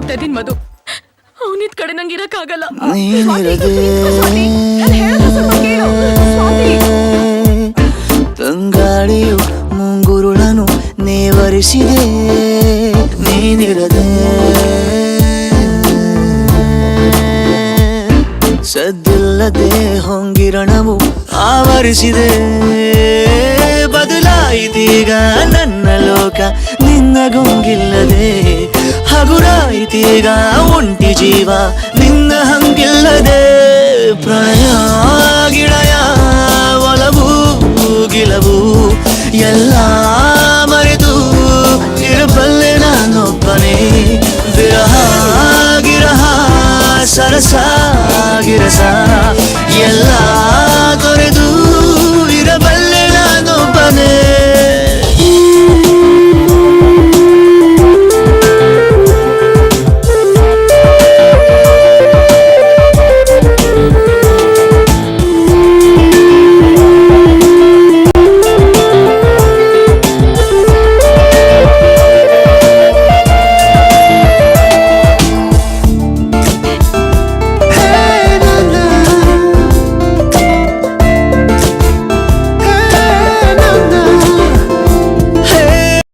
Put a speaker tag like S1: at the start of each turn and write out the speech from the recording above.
S1: ಹೇಳ್ತಾ ಇದ್ದೀನಿ ಮಧು, ಅವನಿದ್ ಕಡೆ ನಂಗೆ ಇರಕ್ಕಾಗಲ್ಲ.
S2: ತಂಗಾಳಿಯು ಮುಂಗುರುಳನು ನೇವರಿಸಿದೆ, ನೀನಿರದೆ ಸದ್ದಿಲ್ಲದೆ ಹೊಂಗಿರಣವು ಆವರಿಸಿದೆ. ಬದಲಾಯಿತೀಗ ನನ್ನ ಲೋಕ ನಿನ್ನ ಗುಂಗಿಲ್ಲದೆ, ಹಗುರಾಯಿತೀಗ ಒಂಟಿ ಜೀವ ನಿನ್ನ ಹಂಗಿಲ್ಲದೆ. ಪ್ರಣಯ ಗಿಳಯ ಒಲವು ಗಿಲವು ಎಲ್ಲ ಮರೆತು ಇರಬಲ್ಲೆ ನಾನೊಬ್ಬನೇ. ವಿರಹ ಗಿರಹ ಸರಸ ಗಿರಸ ಎಲ್ಲ